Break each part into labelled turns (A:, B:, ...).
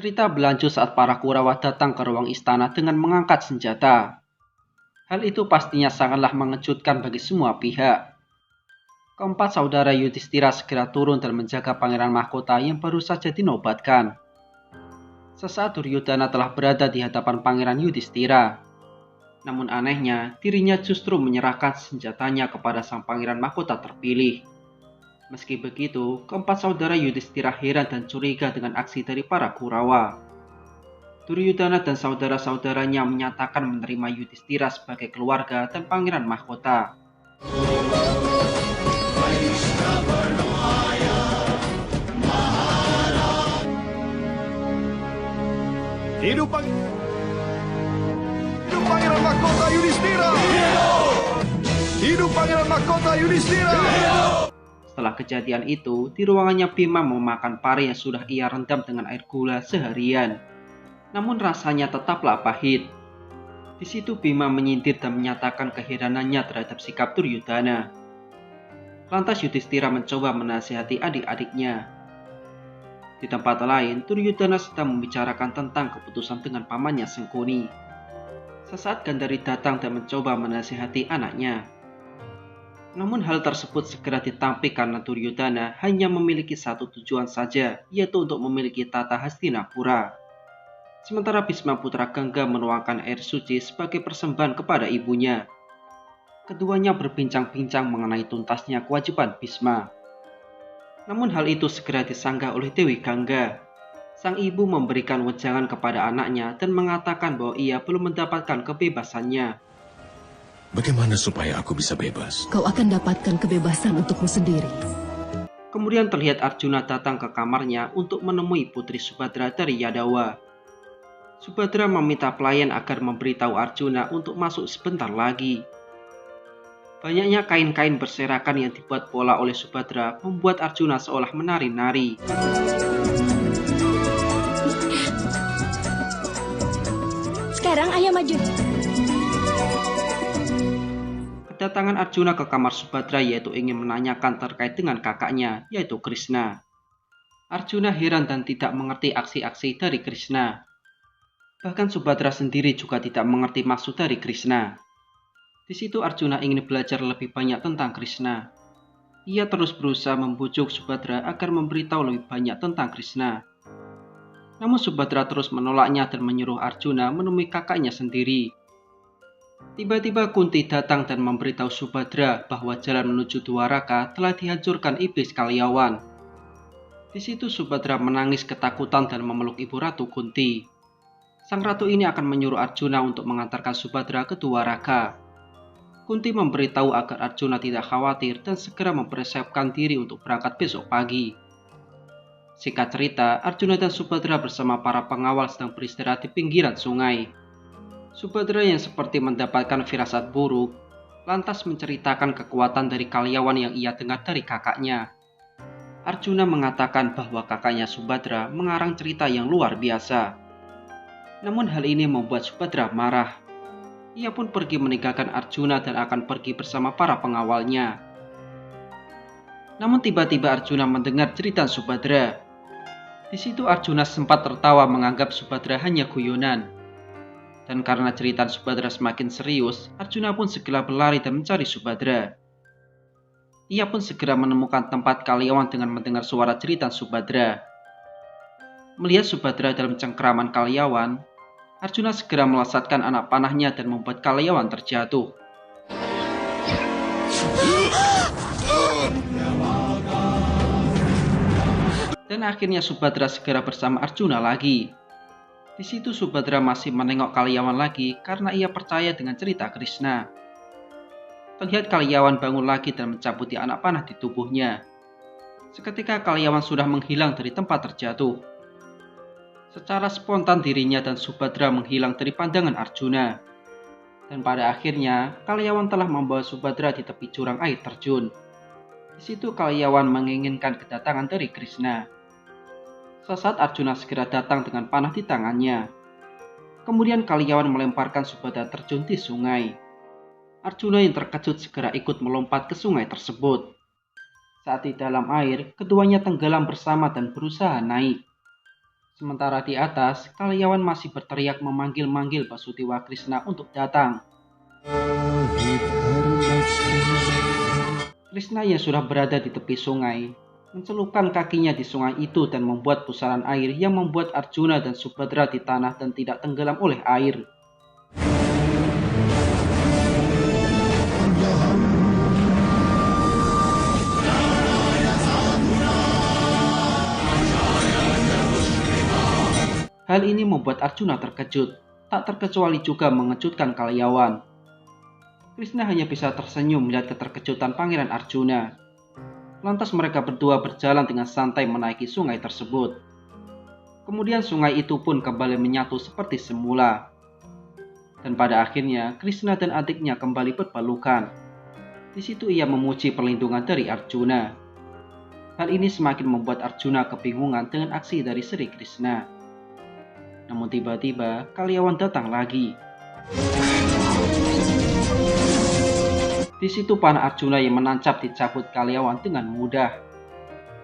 A: Cerita berlanjut saat para Kurawa datang ke ruang istana dengan mengangkat senjata. Hal itu pastinya sangatlah mengejutkan bagi semua pihak. Keempat saudara Yudhistira segera turun dan menjaga Pangeran Mahkota yang baru saja dinobatkan. Sesaat Duryodhana telah berada di hadapan Pangeran Yudhistira. Namun anehnya, dirinya justru menyerahkan senjatanya kepada sang Pangeran Mahkota terpilih. Meski begitu, keempat saudara Yudhistira heran dan curiga dengan aksi dari para Kurawa. Duryodhana dan saudara-saudaranya menyatakan menerima Yudhistira sebagai keluarga dan Pangeran Mahkota.
B: Hidup Pangeran Mahkota Yudhistira! Hidup Pangeran Mahkota Yudhistira!
A: Setelah kejadian itu, di ruangannya Bima memakan pare yang sudah ia rendam dengan air gula seharian. Namun rasanya tetaplah pahit. Di situ Bima menyindir dan menyatakan keheranannya terhadap sikap Duryodhana. Lantas Yudhistira mencoba menasihati adik-adiknya. Di tempat lain, Duryodhana sedang membicarakan tentang keputusan dengan pamannya Sengkuni. Sesaat Gandhari datang dan mencoba menasihati anaknya. Namun hal tersebut segera ditampik karena Duryodhana hanya memiliki satu tujuan saja, yaitu untuk memiliki tata Hastinapura. Sementara Bhisma putra Gangga menuangkan air suci sebagai persembahan kepada ibunya. Keduanya berbincang-bincang mengenai tuntasnya kewajiban Bhisma. Namun hal itu segera disanggah oleh Dewi Gangga. Sang ibu memberikan wejangan kepada anaknya dan mengatakan bahwa ia belum mendapatkan kebebasannya.
C: Bagaimana supaya aku bisa bebas?
D: Kau akan dapatkan kebebasan untukmu sendiri.
A: Kemudian terlihat Arjuna datang ke kamarnya untuk menemui putri Subhadra dari Yadawa. Subhadra meminta pelayan agar memberitahu Arjuna untuk masuk sebentar lagi. Banyaknya kain-kain berserakan yang dibuat pola oleh Subhadra membuat Arjuna seolah menari-nari.
D: Sekarang ayah maju.
A: Kedatangan Arjuna ke kamar Subhadra yaitu ingin menanyakan terkait dengan kakaknya, yaitu Krishna. Arjuna heran dan tidak mengerti aksi-aksi dari Krishna. Bahkan Subhadra sendiri juga tidak mengerti maksud dari Krishna. Di situ Arjuna ingin belajar lebih banyak tentang Krishna. Ia terus berusaha membujuk Subhadra agar memberitahu lebih banyak tentang Krishna. Namun Subhadra terus menolaknya dan menyuruh Arjuna menemui kakaknya sendiri. Tiba-tiba Kunti datang dan memberitahu Subhadra bahwa jalan menuju Dwaraka telah dihancurkan iblis Kalyawan. Di situ Subhadra menangis ketakutan dan memeluk ibu ratu Kunti. Sang ratu ini akan menyuruh Arjuna untuk mengantarkan Subhadra ke Dwaraka. Kunti memberitahu agar Arjuna tidak khawatir dan segera mempersiapkan diri untuk berangkat besok pagi. Singkat cerita, Arjuna dan Subhadra bersama para pengawal sedang beristirahat di pinggiran sungai. Subhadra yang seperti mendapatkan firasat buruk, lantas menceritakan kekuatan dari Kalyawan yang ia dengar dari kakaknya. Arjuna mengatakan bahwa kakaknya Subhadra mengarang cerita yang luar biasa. Namun hal ini membuat Subhadra marah. Ia pun pergi meninggalkan Arjuna dan akan pergi bersama para pengawalnya. Namun tiba-tiba Arjuna mendengar cerita Subhadra. Di situ Arjuna sempat tertawa menganggap Subhadra hanya guyonan. Dan karena cerita Subhadra semakin serius, Arjuna pun segera berlari dan mencari Subhadra. Ia pun segera menemukan tempat Kalyawan dengan mendengar suara cerita Subhadra. Melihat Subhadra dalam cengkeraman Kalyawan, Arjuna segera melesatkan anak panahnya dan membuat Kalyawan terjatuh. Dan akhirnya Subhadra segera bersama Arjuna lagi. Di situ Subhadra masih menengok Kalyawan lagi karena ia percaya dengan cerita Krishna. Terlihat Kalyawan bangun lagi dan mencabuti anak panah di tubuhnya. Seketika Kalyawan sudah menghilang dari tempat terjatuh. Secara spontan dirinya dan Subhadra menghilang dari pandangan Arjuna. Dan pada akhirnya Kalyawan telah membawa Subhadra di tepi jurang air terjun. Di situ Kalyawan menginginkan kedatangan dari Krishna. Sesaat Arjuna segera datang dengan panah di tangannya. Kemudian Kalyawan melemparkan Subhadra terjun di sungai. Arjuna yang terkejut segera ikut melompat ke sungai tersebut. Saat di dalam air, keduanya tenggelam bersama dan berusaha naik. Sementara di atas, Kalyawan masih berteriak memanggil-manggil Basudewa Krishna untuk datang. Krishna yang sudah berada di tepi sungai, mencelupkan kakinya di sungai itu dan membuat pusaran air yang membuat Arjuna dan Subhadra di tanah dan tidak tenggelam oleh air. Hal ini membuat Arjuna terkejut, tak terkecuali juga mengejutkan Kalyawan. Krishna hanya bisa tersenyum melihat keterkejutan Pangeran Arjuna. Lantas mereka berdua berjalan dengan santai menaiki sungai tersebut. Kemudian sungai itu pun kembali menyatu seperti semula. Dan pada akhirnya Krishna dan adiknya kembali berpelukan. Di situ ia memuji perlindungan dari Arjuna. Hal ini semakin membuat Arjuna kebingungan dengan aksi dari Sri Krishna. Namun tiba-tiba Kalyawan datang lagi. Di situ panah Arjuna yang menancap dicabut Kalyawan dengan mudah.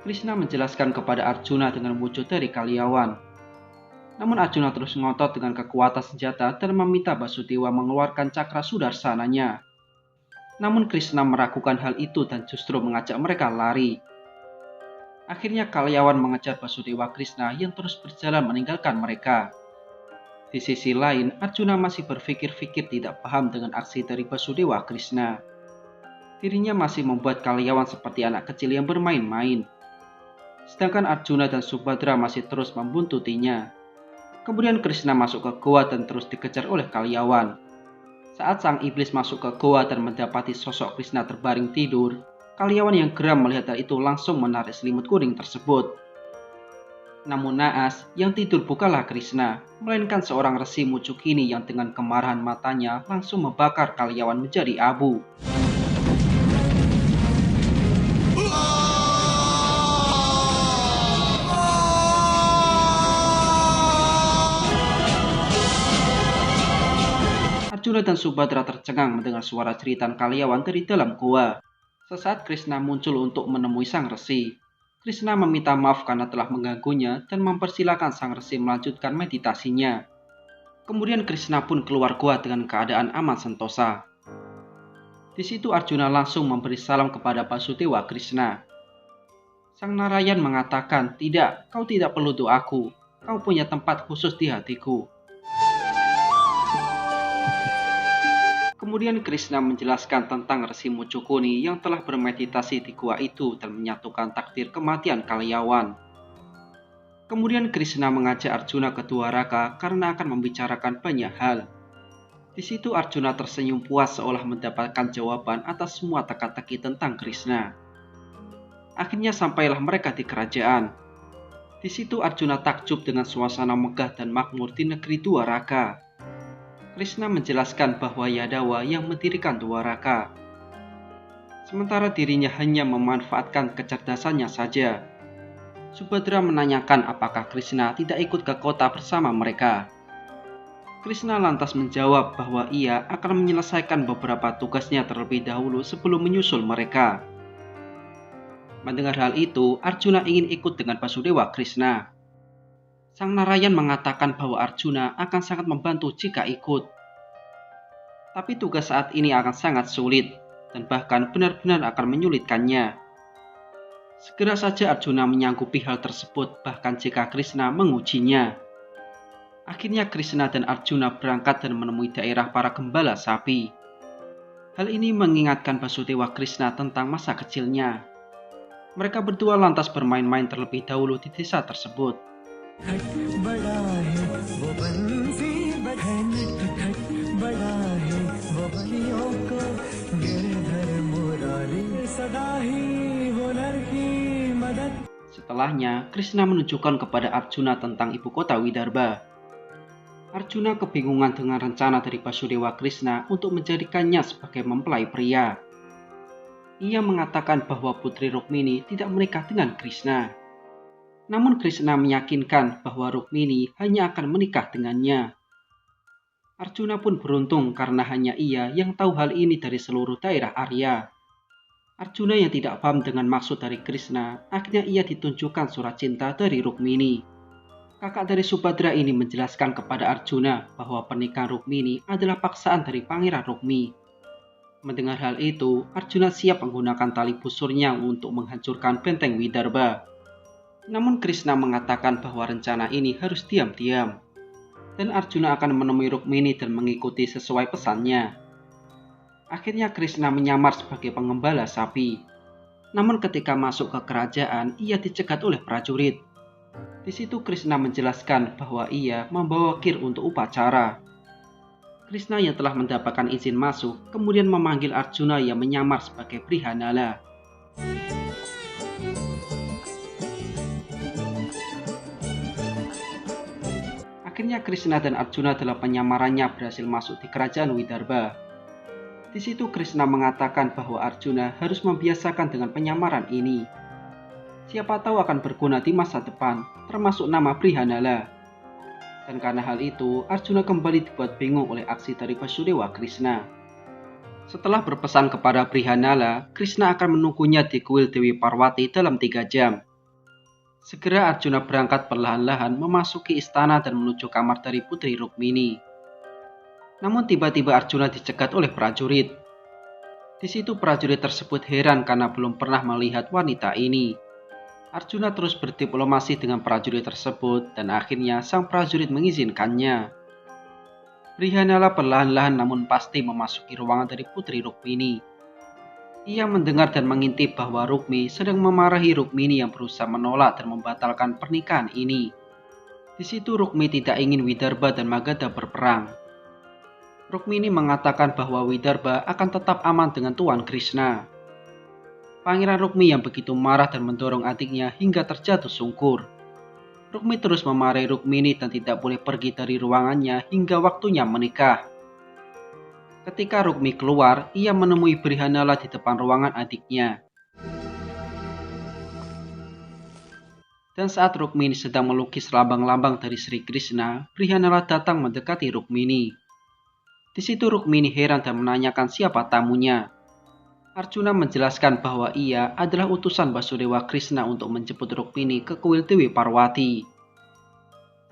A: Krishna menjelaskan kepada Arjuna dengan wujud dari Kalyawan. Namun Arjuna terus ngotot dengan kekuatan senjata dan meminta Basudewa mengeluarkan cakra sudarsananya. Namun Krishna meragukan hal itu dan justru mengajak mereka lari. Akhirnya Kalyawan mengejar Basudewa Krishna yang terus berjalan meninggalkan mereka. Di sisi lain, Arjuna masih berpikir-pikir tidak paham dengan aksi dari Basudewa Krishna. Dirinya masih membuat Kalyawan seperti anak kecil yang bermain-main. Sedangkan Arjuna dan Subhadra masih terus membuntutinya. Kemudian Krishna masuk ke goa dan terus dikejar oleh Kalyawan. Saat sang iblis masuk ke goa dan mendapati sosok Krishna terbaring tidur, Kalyawan yang geram melihat hal itu langsung menarik selimut kuning tersebut. Namun naas, yang tidur bukanlah Krishna, melainkan seorang resi Mucukini yang dengan kemarahan matanya langsung membakar Kalyawan menjadi abu. Arjuna dan Subhadra tercengang mendengar suara jeritan Kalyawan dari dalam goa. Sesaat Krishna muncul untuk menemui sang resi. Krishna meminta maaf karena telah mengganggunya dan mempersilahkan sang resi melanjutkan meditasinya. Kemudian Krishna pun keluar goa dengan keadaan aman sentosa. Di situ Arjuna langsung memberi salam kepada Basudewa Krishna. Sang Narayan mengatakan, "Tidak, kau tidak perlu doaku. Kau punya tempat khusus di hatiku." Kemudian Krishna menjelaskan tentang Resi Mucukuni yang telah bermeditasi di gua itu dan menyatukan takdir kematian Kalyawan. Kemudian Krishna mengajak Arjuna ke Dwaraka karena akan membicarakan banyak hal. Di situ Arjuna tersenyum puas seolah mendapatkan jawaban atas semua teka-teki tentang Krishna. Akhirnya sampailah mereka di kerajaan. Di situ Arjuna takjub dengan suasana megah dan makmur di negeri Dwaraka. Krishna menjelaskan bahwa Yadawa yang mendirikan Dwaraka. Sementara dirinya hanya memanfaatkan kecerdasannya saja. Subhadra menanyakan apakah Krishna tidak ikut ke kota bersama mereka. Krishna lantas menjawab bahwa ia akan menyelesaikan beberapa tugasnya terlebih dahulu sebelum menyusul mereka. Mendengar hal itu, Arjuna ingin ikut dengan Basudewa Krishna. Sang Narayan mengatakan bahwa Arjuna akan sangat membantu jika ikut. Tapi tugas saat ini akan sangat sulit, dan bahkan benar-benar akan menyulitkannya. Segera saja Arjuna menyanggupi hal tersebut, bahkan jika Krishna mengujinya. Akhirnya Krishna dan Arjuna berangkat dan menemui daerah para gembala sapi. Hal ini mengingatkan Basudewa Krishna tentang masa kecilnya. Mereka berdua lantas bermain-main terlebih dahulu di desa tersebut. Setelahnya, Krishna menunjukkan kepada Arjuna tentang ibu kota Widarbha. Arjuna kebingungan dengan rencana dari Basudewa Krishna untuk menjadikannya sebagai mempelai pria. Ia mengatakan bahwa Putri Rukmini tidak menikah dengan Krishna. Namun Krishna meyakinkan bahwa Rukmini hanya akan menikah dengannya. Arjuna pun beruntung karena hanya ia yang tahu hal ini dari seluruh daerah Arya. Arjuna yang tidak paham dengan maksud dari Krishna, akhirnya ia ditunjukkan surat cinta dari Rukmini. Kakak dari Subhadra ini menjelaskan kepada Arjuna bahwa pernikahan Rukmini adalah paksaan dari Pangeran Rukmi. Mendengar hal itu, Arjuna siap menggunakan tali busurnya untuk menghancurkan benteng Widarbha. Namun Krishna mengatakan bahwa rencana ini harus diam-diam, dan Arjuna akan menemui Rukmini dan mengikuti sesuai pesannya. Akhirnya Krishna menyamar sebagai pengembala sapi. Namun ketika masuk ke kerajaan, ia dicegat oleh prajurit. Di situ Krishna menjelaskan bahwa ia membawa kir untuk upacara. Krishna yang telah mendapatkan izin masuk kemudian memanggil Arjuna yang menyamar sebagai Brihanala. Akhirnya Krishna dan Arjuna dalam penyamarannya berhasil masuk di kerajaan Widarbha. Di situ Krishna mengatakan bahwa Arjuna harus membiasakan dengan penyamaran ini. Siapa tahu akan berguna di masa depan, termasuk nama Brihanala. Dan karena hal itu, Arjuna kembali dibuat bingung oleh aksi dari Basudewa Krishna. Setelah berpesan kepada Brihanala, Krishna akan menunggunya di kuil Dewi Parwati dalam 3 jam. Segera Arjuna berangkat perlahan-lahan memasuki istana dan menuju kamar dari Putri Rukmini. Namun tiba-tiba Arjuna dicegat oleh prajurit. Di situ prajurit tersebut heran karena belum pernah melihat wanita ini. Arjuna terus berdiplomasi dengan prajurit tersebut dan akhirnya sang prajurit mengizinkannya. Brihanala perlahan-lahan namun pasti memasuki ruangan dari Putri Rukmini. Ia mendengar dan mengintip bahwa Rukmi sedang memarahi Rukmini yang berusaha menolak dan membatalkan pernikahan ini. Di situ Rukmi tidak ingin Widarbha dan Magadha berperang. Rukmini mengatakan bahwa Widarbha akan tetap aman dengan Tuan Krishna. Pangeran Rukmi yang begitu marah dan mendorong adiknya hingga terjatuh sungkur. Rukmi terus memarahi Rukmini dan tidak boleh pergi dari ruangannya hingga waktunya menikah. Ketika Rukmi keluar, ia menemui Brihanala di depan ruangan adiknya. Dan saat Rukmini sedang melukis lambang-lambang dari Sri Krishna, Brihanala datang mendekati Rukmini. Di situ Rukmini heran dan menanyakan siapa tamunya. Arjuna menjelaskan bahwa ia adalah utusan Basudewa Krishna untuk menjemput Rukmini ke kuil Dewi Parwati.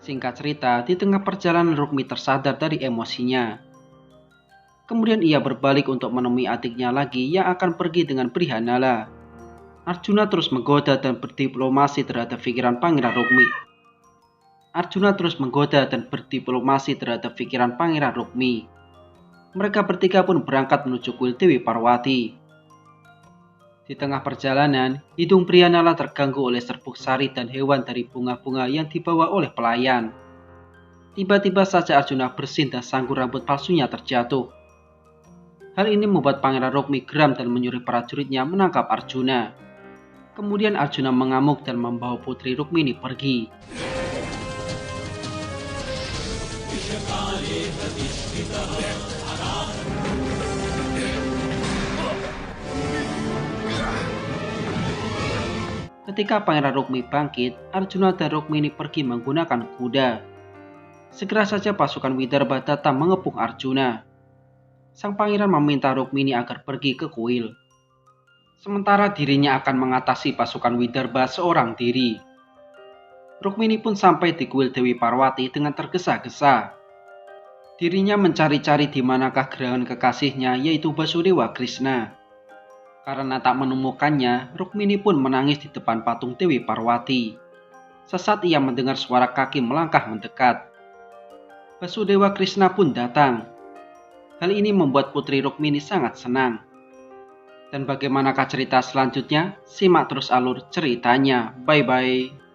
A: Singkat cerita, di tengah perjalanan Rukmi tersadar dari emosinya. Kemudian ia berbalik untuk menemui adiknya lagi yang akan pergi dengan Brihanala. Arjuna terus menggoda dan berdiplomasi terhadap pikiran Pangeran Rukmi. Mereka bertiga pun berangkat menuju kuil Dewi Parwati. Di tengah perjalanan, hidung Brihanala terganggu oleh serbuk sari dan hewan dari bunga-bunga yang dibawa oleh pelayan. Tiba-tiba saja Arjuna bersin dan sanggur rambut palsunya terjatuh. Hal ini membuat Pangeran Rukmi geram dan menyuruh prajuritnya menangkap Arjuna. Kemudian Arjuna mengamuk dan membawa Putri Rukmini pergi. Ketika Pangeran Rukmi bangkit, Arjuna dan Rukmini pergi menggunakan kuda. Segera saja pasukan Widarbha datang mengepung Arjuna. Sang pangeran meminta Rukmini agar pergi ke kuil. Sementara dirinya akan mengatasi pasukan Widarbha seorang diri. Rukmini pun sampai di kuil Dewi Parwati dengan tergesa-gesa. Dirinya mencari-cari di manakah gerangan kekasihnya yaitu Basudewa Krishna. Karena tak menemukannya, Rukmini pun menangis di depan patung Dewi Parwati. Sesaat ia mendengar suara kaki melangkah mendekat. Basudewa Krishna pun datang. Hal ini membuat Putri Rukmini sangat senang. Dan bagaimanakah cerita selanjutnya? Simak terus alur ceritanya. Bye-bye.